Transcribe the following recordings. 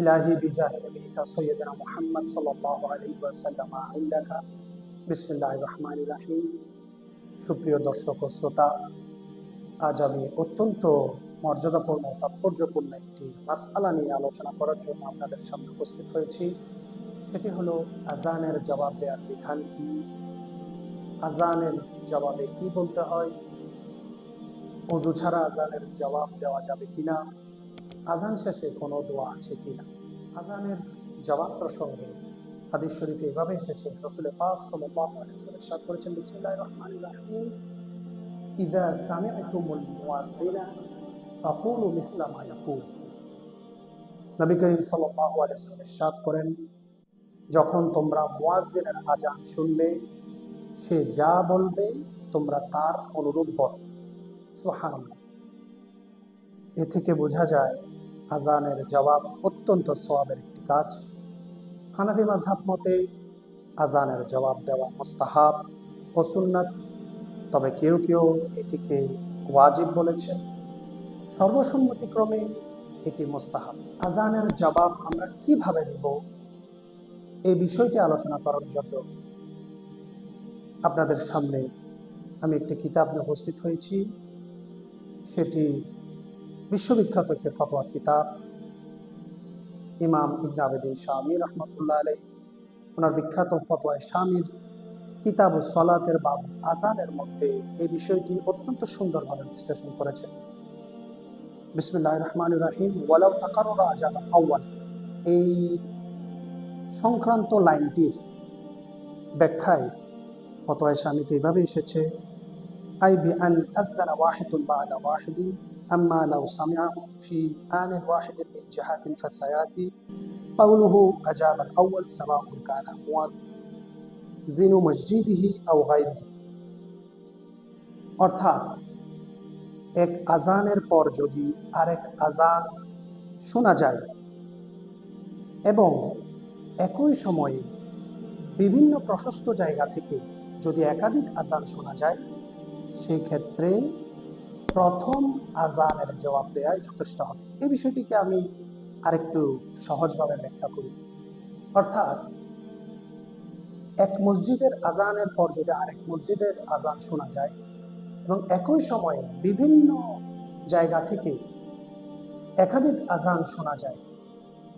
ইলাহি বিজাহি নবিকা সৈয়দনা মুহাম্মদ সাল্লাল্লাহু আলাইহি ওয়াসাল্লাম ইন্দাকা। বিসমিল্লাহির রহমানির রহিম। সুপ্রিয় দর্শক ও শ্রোতা, আজ আমি অত্যন্ত মর্যাদাপূর্ণ তাৎপর্যপূর্ণ একটি মাসআলা নিয়ে আলোচনা করার জন্য আপনাদের সামনে উপস্থিত হয়েছি। সেটি হলো আজানের জবাব দেওয়ার বিধান কি, আজানের জবাবে কি বলতে হয়, ওযু ছাড়া আজানের জবাব দেওয়া যাবে কিনা, আজান শেষে কোনো দোয়া আছে কিনা। আজানের জবাব প্রসঙ্গে হাদিস শরীফে এভাবে এসেছে, রাসূল পাক সাল্লাল্লাহু আলাইহি ওয়াসাল্লাম ইরশাদ করেছেন, বিসমিল্লাহির রহমানির রহিম, ইযা সামি'তুমুল মুয়াজ্জিনা ফাকুলু মিসলা মা ইয়াকুল। নবী করিম সাল্লাল্লাহু আলাইহি ওয়াসাল্লাম ইরশাদ করেন, যখন তোমরা মুয়াজ্জিনের আজান শুনবে, সে যা বলবে তোমরা তার অনুরূপ বলো। সুবহানাল্লাহ। এ থেকে বোঝা যায় আজানের জবাব অত্যন্ত সওয়াবের একটি কাজ। হানাফি মাযহাব মতে আজানের জবাব দেওয়া মুস্তাহাব ও সুন্নাত, তবে কেউ কেউ এটিকে ওয়াজিব বলেছেন। সর্বসম্মতিক্রমে এটি মুস্তাহাব। আজানের জবাব আমরা কিভাবে দেব, এই বিষয়টি আলোচনা করার জন্য আপনাদের সামনে আমি একটি কিতাব নিয়ে উপস্থিত হয়েছি। সেটি বিশ্ববিখ্যাত একটি ফতোয়ার কিতাব। ইমাম ইবনে আবিদিন শামী রাহমাতুল্লাহ আলাইহি ওনার বিখ্যাত ফতোয়া শামীর কিতাবুস সালাতের বাব আযানের মধ্যে এই বিষয়টি অত্যন্ত সুন্দরভাবে বিশ্লেষণ করেছেন। বিসমিল্লাহির রহমানির রহিম, ওয়ালাউ তাকাররারা আযান আউয়াল, এই সংক্রান্ত লাইনটির ব্যাখ্যায় ফতোয়া শামীতে এভাবে এসেছে, আই বিআন আযানা ওয়াহিদুন বা'দা ওয়াহিদিন আম্মা লাউ সামি'াহু ফি আনিন ওয়াহিদিন মিন জিহাতিন ফাসায়াতি কাউলুহু আজাব আল আউয়াল সাওয়াউন কানা মুয়াজ্জিনু মসজিদিহি আও গায়রিহি। অর্থাৎ এক আজানের পর যদি আরেক আজান শোনা যায় এবং একই সময়ে বিভিন্ন প্রশস্ত জায়গা থেকে যদি একাধিক আজান শোনা যায়, সেই ক্ষেত্রে প্রথম আজানের জবাব দেওয়াই যথেষ্ট হবে। এই বিষয়টিকে আমি আরেকটু সহজভাবে ব্যাখ্যা করি। অর্থাৎ এক মসজিদের আজানের পর যদি আরেক মসজিদের আজান শোনা যায় এবং একই সময়ে বিভিন্ন জায়গা থেকে একাধিক আজান শোনা যায়,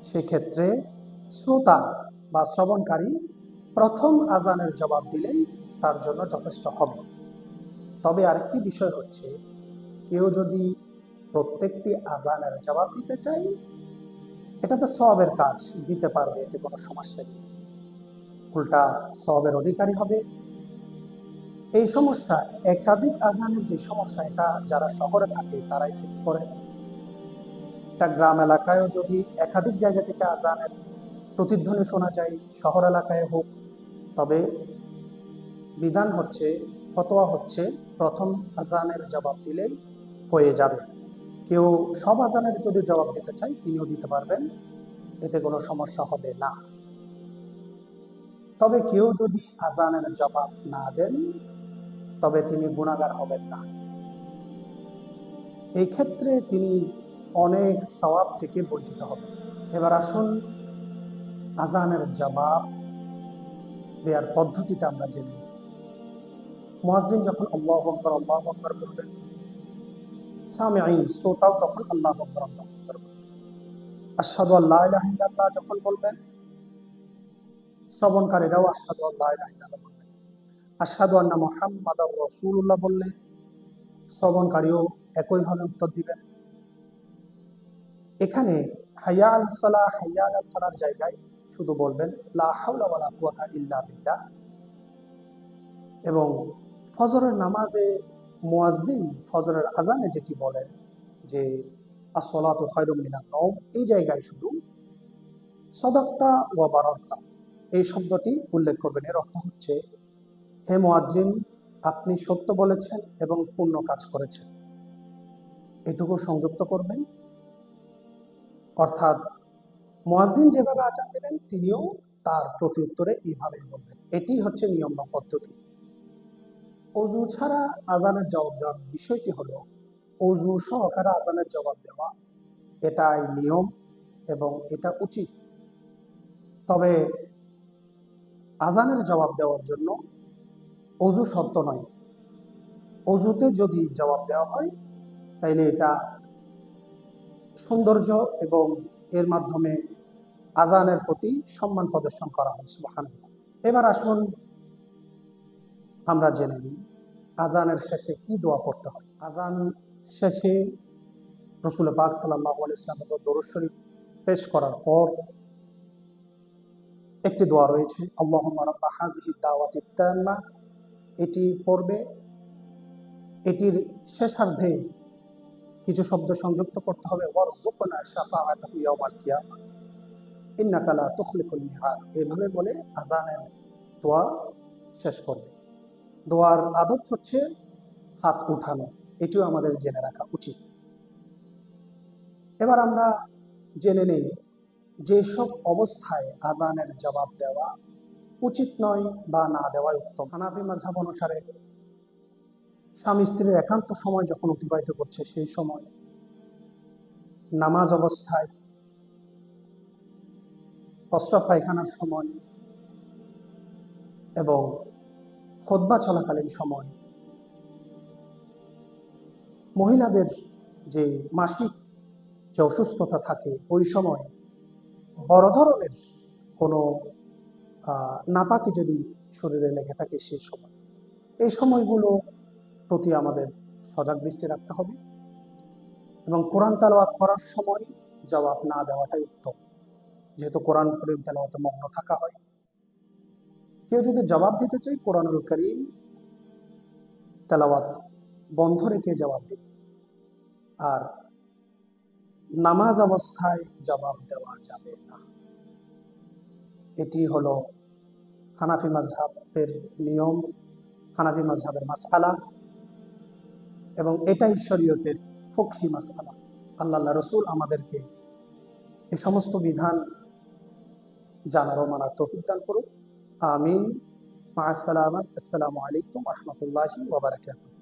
সেক্ষেত্রে শ্রোতা বা শ্রবণকারী প্রথম আজানের জবাব দিলেই তার জন্য যথেষ্ট হবে। তবে আরেকটি বিষয় হচ্ছে, কেউ যদি প্রত্যেকটি আজানের জবাব দিতে চায়, এটা তো সওয়াবের কাজ, দিতে পারবে, এতে কোনো সমস্যা নেই, উল্টা সওয়াবের অধিকারী হবে। এই সমস্যা, একাধিক আজানের যে সমস্যা, এটা যারা শহরে থাকে তারাই ফেস করে। একটা গ্রাম এলাকায়ও যদি একাধিক জায়গা থেকে আজানের প্রতিধ্বনি শোনা যায়, শহর এলাকায় হোক, তবে বিধান হচ্ছে, ফতোয়া হচ্ছে, প্রথম আজানের জবাব দিলেই হয়ে যাবে। কেউ সব আজানের যদি জবাব দিতে চায় তিনিও দিতে পারবেন, এতে কোনো সমস্যা হবে না। তবে কেউ যদি আজানের জবাব না দেন, তবে তিনি গুনাহগার হবেন না। এই ক্ষেত্রে তিনি অনেক সওয়াব থেকে বঞ্চিত হবেন। এবার আসুন আজানের জবাব দেওয়ার পদ্ধতিটা আমরা জেনে নিই। মুয়াজ্জিন যখন আল্লাহু আকবার বলবেন, সামিঈন শ্রোতাও তখন আল্লাহু আকবার বলবেন। আশহাদু আল্লা ইলাহা ইল্লাল্লাহ যখন বলবেন, শ্রবণকারীরাও আশহাদু আল্লা ইলাহা ইল্লাল্লাহ বলবেন। আশহাদু আন্না মুহাম্মাদার রাসূলুল্লাহ বললে শ্রবণকারীও একইভাবে উত্তর দিবেন। এখানে হাইয়া আলাস সালাহ, হাইয়া আলাল ফালাহর জায়গায় শুধু বলবেন লা হাওলা ওয়ালা কুওয়াতা ইল্লা বিল্লাহ। এবং ফজরের নামাজে মুয়াজ্জিন ফজরের আজানে যেটি বলেন যে আসসালাতু খায়রুম মিনান নাওম, এই জায়গায় শুধু সাদাক্তা ওয়া বারারতা এই শব্দটি উল্লেখ করবেন। এর অর্থ হচ্ছে, হে মুয়াজ্জিন, আপনি সত্য বলেছেন এবং পূর্ণ কাজ করেছেন, এটুকু সংযুক্ত করবেন। অর্থাৎ মুয়াজ্জিন যেভাবে আজান দেবেন তিনিও তার প্রতি উত্তরে এইভাবে বলবেন। এটি হচ্ছে নিয়ম বা পদ্ধতি। অজু ছাড়া আজানের জবাব দেওয়ার বিষয়টি হলো, অজু সহকারে আজানের জবাব দেওয়া, এটাই নিয়ম। এবং এটা উচিত। তবে আজানের জবাব দেওয়ার জন্য অজু শর্ত নয়। অজুতে যদি জবাব দেওয়া হয় তাইলে এটা সৌন্দর্য এবং এর মাধ্যমে আজানের প্রতি সম্মান প্রদর্শন করা হয়। সুবহানাল্লাহ। এবার আসুন আমরা জেনে নিই আজানের শেষে কি দোয়া করতে হয়। আজান শেষে রাসূল পাক সাল্লাল্লাহু আলাইহি ওয়াসাল্লামের দরুদ শরীফ পেশ করার পর একটি দোয়া রয়েছে, আল্লাহুম্মা রাব্বা হাযিহি দাওয়াতিত তাম্মা। এটি পড়বে, এটির শেষার্ধে কিছু শব্দ সংযুক্ত করতে হবে, ওয়ারযুকনা শাফাআতাহু ইয়াওমাল কিয়ামা ইন্নাকা লা তুখলিফুল মিআদ। এভাবে বলে আজানের দোয়া শেষ করবে। দোয়ার আদব হচ্ছে হাত উঠানো, এটিও আমাদের জেনে রাখা উচিত। এবার আমরা জেনে নেই যেসব অবস্থায় আজানের জবাব দেওয়া উচিত নয় বা না দেওয়াই উত্তম। হানাফি মাযহাব অনুসারে স্বামী স্ত্রীর একান্ত সময় যখন অতিবাহিত করছে সেই সময়, নামাজ অবস্থায়, প্রস্রাব পায়খানার সময় এবং খুতবা চলাকালীন সময়, মহিলাদের যে মাসিক যে অসুস্থতা থাকে ওই সময়, বড় ধরনের কোনো নাপাকি যদি শরীরে লেগে থাকে সেই সময়, এই সময়গুলো প্রতি আমাদের সজাগ দৃষ্টি রাখতে হবে এবং কোরআন তেলাওয়াত করার সময় জবাব না দেওয়াটাই উত্তম, যেহেতু কোরআন কারীম তেলাওয়াতে মগ্ন থাকা হয়। কেউ যদি জবাব দিতে চায় কোরআনুল কারীম তেলাওয়াত বন্ধ রেখে জবাব দিবে, আর নামাজ অবস্থায় জবাব দেওয়া যাবে না। এটি হলো হানাফি মাযহাবের নিয়ম, হানাফি মাযহাবের মাসআলা, এবং এটাই শরীয়তের ফিকহি মাসআলা। আল্লাহ রাসূল আমাদেরকে এই সমস্ত বিধান জানার ও মানার তৌফিক দান করুন। আমিন। মা আসসালামা। আসসালামু আলাইকুম ওয়া রাহমাতুল্লাহি ওয়া বারাকাতুহু।